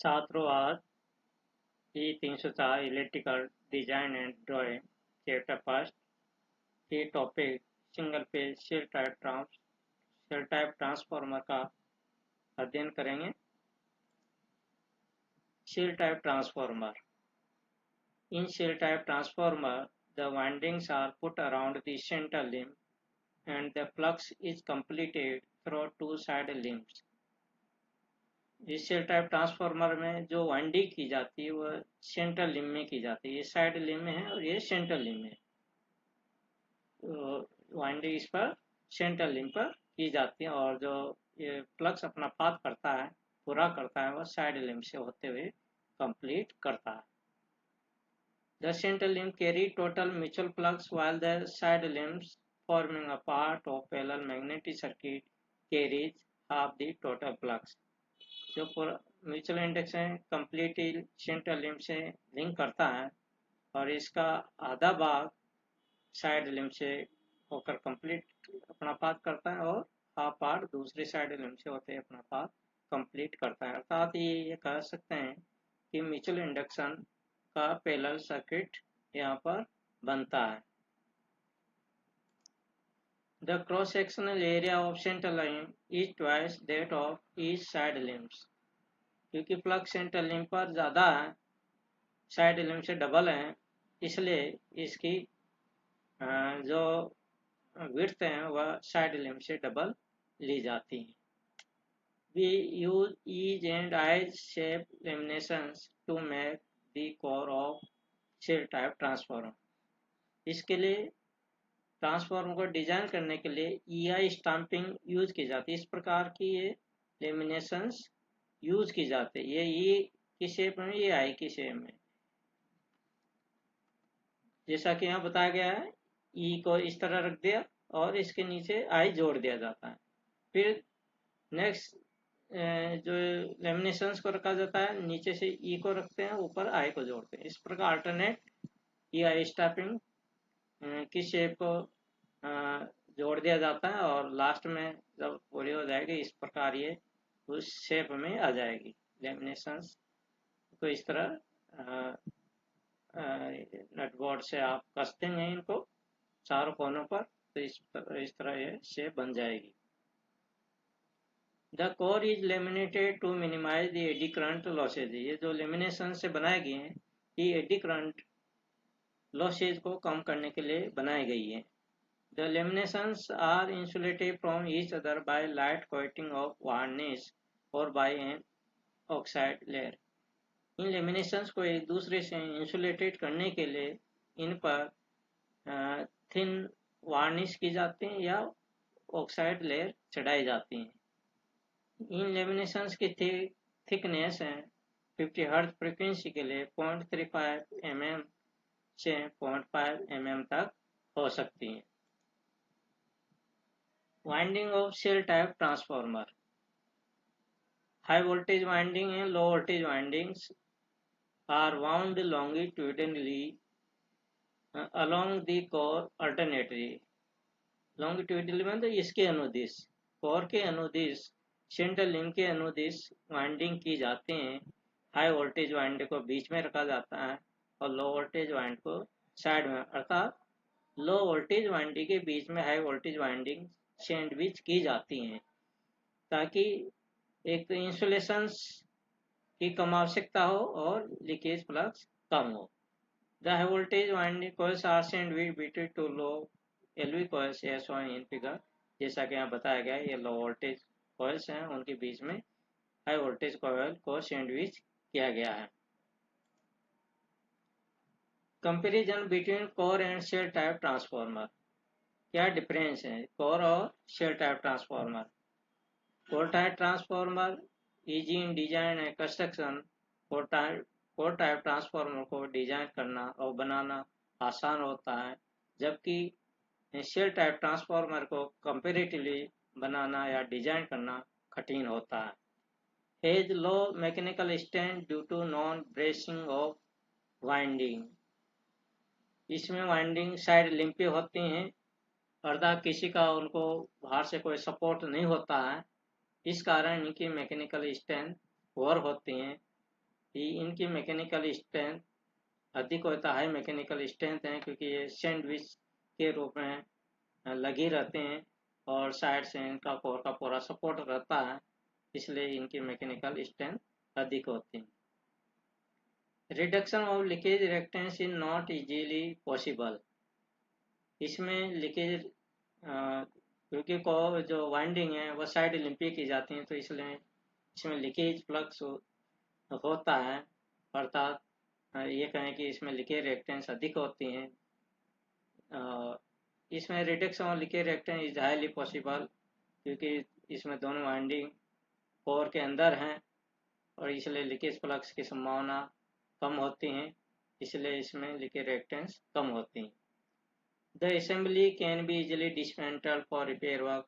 छात्रों आज E304 electrical design and drawing chapter first की topic single phase shell type transformer का अध्ययन करेंगे। Shell type transformer in shell type transformer the windings are put around the center limb and the flux is completed through two side limbs। इस cell type transformer में जो winding की जाती है वह सेंट्रल लिम्ब में की जाती है। ये साइड लिम्ब में है और ये सेंट्रल लिम्ब में है। तो वाइंडिंग इस पर सेंट्रल लिम्ब पर की जाती है और जो ये फ्लक्स अपना पाथ करता है पूरा करता है वह साइड लिम्ब से होते हुए कंप्लीट करता है। The central limb carry total mutual flux while the side limbs forming a part of parallel magnetic circuit carries half the total flux। जो mutual induction completely central limb से link करता है और इसका आधा भाग साइड लिम्ब से होकर कंप्लीट अपना पाथ करता है और हाफ पार्ट दूसरे साइड लिम्ब से होते अपना पाथ कंप्लीट करता है। अर्थात ये कह सकते हैं कि म्यूचुअल इंडक्शन का पैरेलल सर्किट यहाँ पर बनता है। The cross-sectional area of central limb is twice that of each side limbs। क्योंकि फ्लक्स सेंट्रल लिम्ब पर ज़्यादा है, साइड लिम्ब से डबल है, इसलिए इसकी जो विड्थ है वह साइड लिम्ब से डबल ली जाती है। We use ease and eyes shape laminations to make the core of cell type transformer। इसके लिए ट्रांसफार्मर को डिजाइन करने के लिए EI स्टाम्पिंग यूज की जाती है। इस प्रकार की ये लेमिनेशंस यूज की जाती है। ये ई की शेप में, ये आई की शेप में, जैसा कि यहाँ बताया गया है। ई को इस तरह रख दिया और इसके नीचे आई जोड़ दिया जाता है। फिर नेक्स्ट जो लेमिनेशंस को रखा जाता है, नीचे से ई को रखते हैं, ऊपर आई को जोड़ते हैं। इस प्रकार अल्टरनेट ई आई स्टाम्पिंग की शेप को जोड़ दिया जाता है और लास्ट में जब पूरी हो जाएगी इस प्रकार ये उस शेप में आ जाएगी। लेमिनेशंस को इस तरह नट बोर्ड से आप कसते हैं इनको चारों कोनों पर, तो इस तरह ये शेप बन जाएगी। The core is laminated to minimize the eddy current losses. ये जो लेमिनेशन से बनाए गए हैं ये एडी करंट लॉसेज को कम करने के लिए बनाई गई है। The laminations are insulated from each other by light coating of varnish or by an oxide layer। इन लेमिनेशंस को एक दूसरे से इंसुलेटेड करने के लिए इन पर थिन वार्निश की जाती है या ऑक्साइड लेयर चढ़ाई जाती है। इन लेमिनेशंस की थिकनेस है 50 हर्ट्ज फ्रीक्वेंसी के लिए 0.35 mm से 0.5 mm तक हो सकती है। Winding of shell type transformer. High voltage winding and low voltage windings are wound longitudinally along the core alternately। longitudinally मतलब इसके अनुदिश, कोर के अनुदिश, सेंट्रल लिंब के अनुदिश वाइंडिंग की जाती हैं। हाई वोल्टेज वाइंडिंग को बीच में रखा जाता है और लो वोल्टेज वाइंड को साइड में, अर्थात लो वोल्टेज वाइंडिंग के बीच में हाई वोल्टेज वाइंडिंग सैंडविच की जाती हैं ताकि एक तो इंसुलेशंस की कम आवश्यकता हो और लीकेज फ्लक्स कम हो। The high voltage winding coils are sandwich between two low LV coils as shown in figure. जैसा कि यहाँ बताया गया है, ये लो वोल्टेज कॉइल्स हैं, उनके बीच में हाई वोल्टेज कॉइल को सैंडविच किया गया है। Comparison between core and shell type transformer. क्या डिफरेंस है कोर और shell type transformer? Core type transformer easy in design and construction. Core type transformer को डिजाइन करना और बनाना आसान होता है, जबकि सेल टाइप ट्रांसफार्मर को कंपेरेटिवली बनाना या डिजाइन करना कठिन होता है। Has low mechanical strength due to non bracing of winding. इसमें वाइंडिंग साइड लिम्पी होती हैं, अर्थात किसी का उनको बाहर से कोई सपोर्ट नहीं होता है, इस कारण इनकी मैकेनिकल स्ट्रेंथ पुअर होती हैं इनकी मैकेनिकल स्ट्रेंथ अधिक होता है, हाई मैकेनिकल स्ट्रेंथ है, क्योंकि ये सैंडविच के रूप में लगी रहते हैं और साइड से इनका कोर का पूरा सपोर्ट रहता है, इसलिए इनकी मैकेनिकल स्ट्रेंथ अधिक होती है। Reduction of leakage reactance is not easily possible. इसमें लीकेज क्योंकि जो वाइंडिंग है वह साइड लिंपी की जाती है, तो इसलिए इसमें लीकेज फ्लक्स होता है, अर्थात ये कहें कि इसमें लीकेज रिएक्टेंस अधिक होती हैं। इसमें reduction of leakage reactance is highly possible, क्योंकि इसमें दोनों वाइंडिंग कोर के अंदर हैं और इसलिए लीकेज फ्लक्स की संभावना कम होती हैं, इसलिए इसमें लीकेज रिएक्टेंस कम होती हैं। The assembly can be easily dismantle for repair work.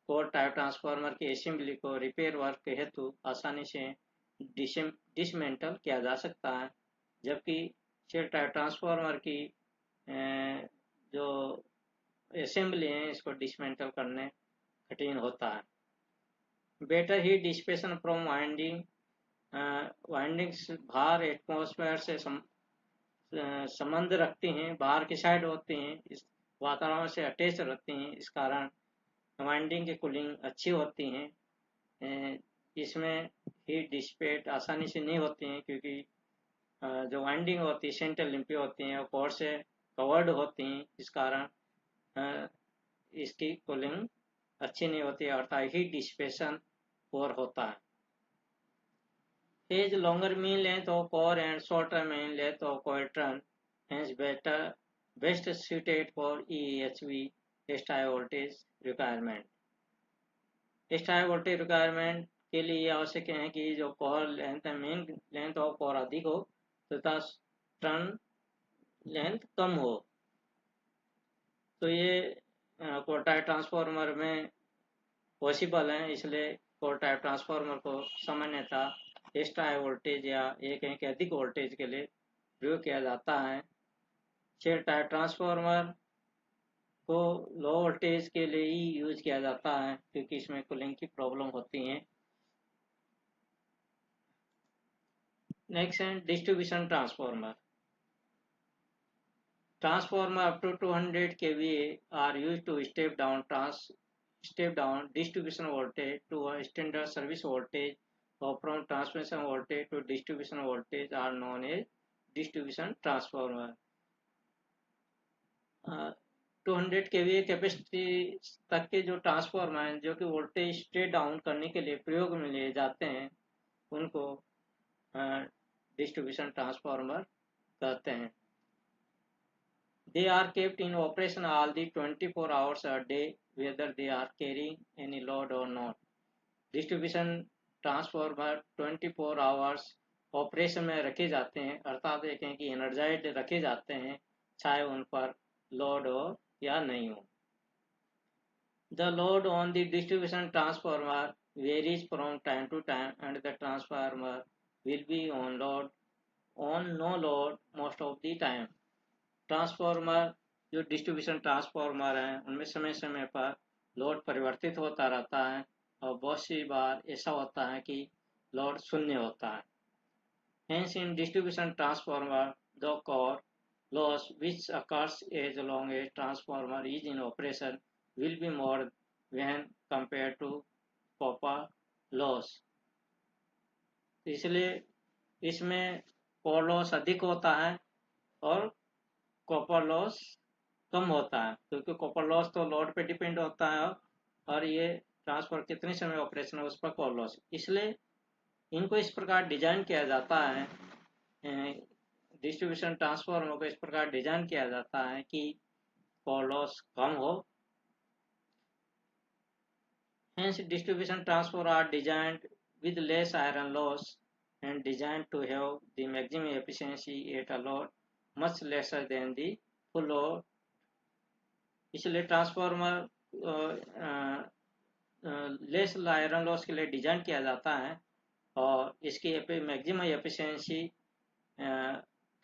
Core type transformer की असेंबली को रिपेयर वर्क के हेतु आसानी से डिसमेंटल किया जा सकता है, जबकि शेल टाइप ट्रांसफार्मर की जो असेंबली है इसको डिसमेंटल करने कठिन होता है। Better heat dissipation from winding. Windings बाहर एटमॉस्फेयर से संबंध रखती हैं, बाहर की साइड होती हैं, इस वातावरण से अटैच रहती हैं, इस कारण वाइंडिंग की कूलिंग अच्छी होती हैं। इसमें हीट डिसिपेट आसानी से नहीं होती हैं, क्योंकि जो वाइंडिंग होती है सेंट्रल लिंपी होती हैं और कोर से कवर्ड होती हैं, इस कारण इसकी कूलिंग अच्छी नहीं होती है, अर्थात हीट डिसिपेशन पोर होता है। Is longer mean length of core and shorter mean length of coil trun, hence best suited for EHV high voltage requirement. High voltage requirement के लिए आवश्यक है कि जो कोर लेंथ है, मेन लेंथ ऑफ कोर अधिक हो तथा ट्रन लेंथ कम हो। तो ये कोर टाइप ट्रांसफार्मर में पॉसिबल है, इसलिए कोर टाइप ट्रांसफार्मर को सामान्यतः एक्स्ट्रा हाई वोल्टेज या एक अधिक वोल्टेज के लिए प्रयोग किया जाता है। शेल टाइप ट्रांसफार्मर को लो वोल्टेज के लिए ही यूज किया जाता है, क्योंकि इसमें कूलिंग की प्रॉब्लम होती है। नेक्स्ट है distribution transformer. Transformer up to 200 kVA are used to step down distribution voltage to a standard service voltage, or from transmission voltage to distribution voltage are known as distribution transformer. 200 kVA capacity तक के जो transformer हैं जो कि voltage step down करने के लिए प्रयोग में लिए जाते हैं, उनको डिस्ट्रीब्यूशन ट्रांसफार्मर कहते हैं। They are kept in operation all the 24 hours a day, whether they are carrying any load or not. Distribution transformer 24 hours operation में रखे जाते हैं, अर्थात एक है कि एनर्जाइड रखे जाते हैं, चाहे उन पर लोड हो या नहीं हो। The load on the distribution transformer varies from time to time, and the transformer will be on no load most of the time. Transformer जो डिस्ट्रीब्यूशन ट्रांसफार्मर हैं उनमें समय समय पर लोड परिवर्तित होता रहता है और बहुत सी बार ऐसा होता है कि लोड शून्य होता है। Hence in distribution transformer the core loss which occurs as long as transformer is in operation will be more when compared to copper loss. इसलिए इसमें कोर लॉस अधिक होता है और कॉपर लॉस कम होता है, क्योंकि कॉपर लॉस तो लोड पे डिपेंड होता है और ये ट्रांसफर कितने समय ऑपरेशन है उस पर कोर लॉस, इसलिए इनको इस प्रकार डिजाइन किया जाता है। डिस्ट्रीब्यूशन ट्रांसफार्मर को इस प्रकार डिजाइन किया जाता है कि कोर लॉस कम हो। Hence distribution transformer are designed with less iron loss and designed to have the maximum efficiency at a load much lesser than the full load. इसलिए ट्रांसफार्मर लेस आयरन लॉस के लिए design किया जाता है और इसकी maximum efficiency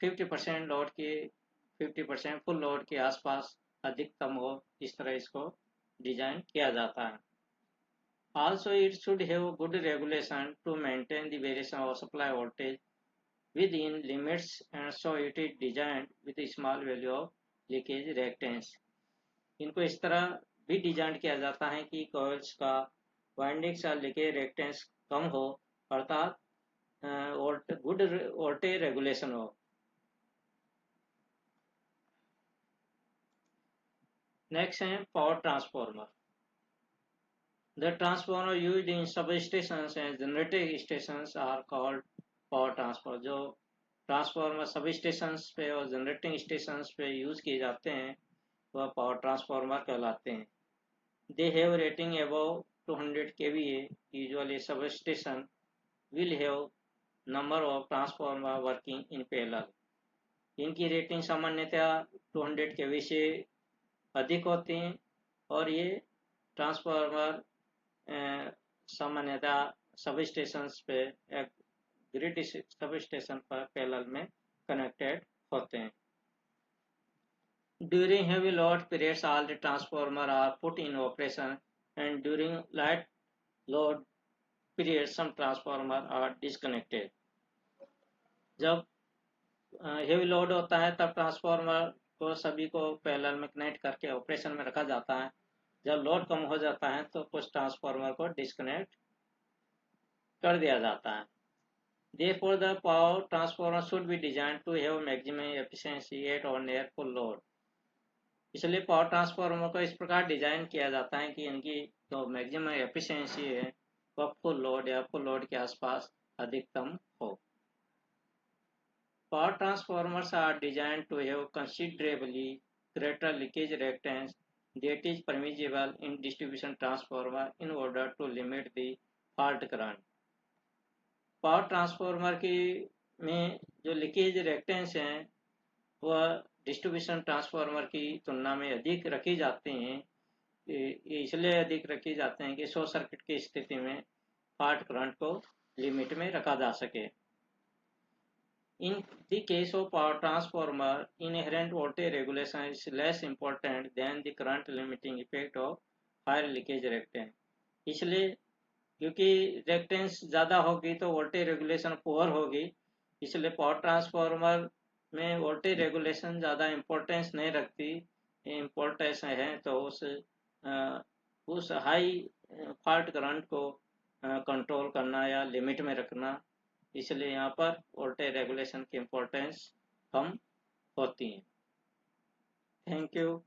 50% load के 50% full load के आसपास अधिकतम हो, इस तरह इसको डिजाइन किया जाता है। Also, it should have good regulation to maintain the variation of supply voltage within limits, and so it is designed with a small value of leakage reactance. इनको इस तरह भी डिजाइन किया जाता है कि कॉइल्स का वाइंडिंग्स या लीकेज रिएक्टेंस कम हो, अर्थात गुड वोल्टेज रेगुलेशन हो. नेक्स्ट है power transformer. The transformer used in substations and generating stations are called power transformer. जो ट्रांसफार्मर सब स्टेशंस पे और जनरेटिंग स्टेशंस पे यूज किए जाते हैं वह पावर ट्रांसफार्मर कहलाते हैं. They have rating above 200 kVA. Usually substation will have number of transformer working in parallel. इनकी रेटिंग सामान्यतः 200 kVA से अधिक होती हैं और ये ट्रांसफार्मर सामान्यतः सब स्टेशन पे एक ग्रिड सब स्टेशन पर पैरेलल में कनेक्टेड होते हैं. During heavy load periods, all the transformers are put in operation, and during light load periods, some transformers are disconnected. जब हेवी लोड होता है तब ट्रांसफार्मर को सभी को पैरेलल में कनेक्ट करके ऑपरेशन में रखा जाता है. जब लोड कम हो जाता है तो कुछ ट्रांसफार्मर को डिस्कनेक्ट कर दिया जाता है. Therefore, the power transformer should be designed to have maximum efficiency at or near full load. इसलिए पावर ट्रांसफार्मर को इस प्रकार डिजाइन किया जाता है कि इनकी जो मैक्सिमम एफिशिएंसी है वह फुल लोड या फुल लोड के आसपास अधिकतम हो. Power transformers are designed to have considerably greater leakage reactance that is permissible in distribution transformer in order to limit the fault current. Power transformer की में जो लीकेज रिएक्टेंस हैं वह डिस्ट्रीब्यूशन ट्रांसफार्मर की तुलना में अधिक रखी जाती हैं. इसलिए अधिक रखी जाते हैं कि शॉर्ट सर्किट की स्थिति में फॉल्ट करंट को लिमिट में रखा जा सके. In the case of power transformer, inherent voltage regulation is less important than the current limiting effect of higher leakage reactance. इसलिए क्योंकि रिएक्टेंस ज़्यादा होगी तो वोल्टेज रेगुलेशन पुअर होगी, इसलिए पावर ट्रांसफार्मर में वोल्टेज रेगुलेशन ज़्यादा इम्पोर्टेंस नहीं रखती. इम्पोर्टेंस है तो उस हाई फॉल्ट करंट को कंट्रोल करना या लिमिट में रखना. इसलिए यहाँ पर वोल्टेज रेगुलेशन की इम्पोर्टेंस कम होती है. Thank you.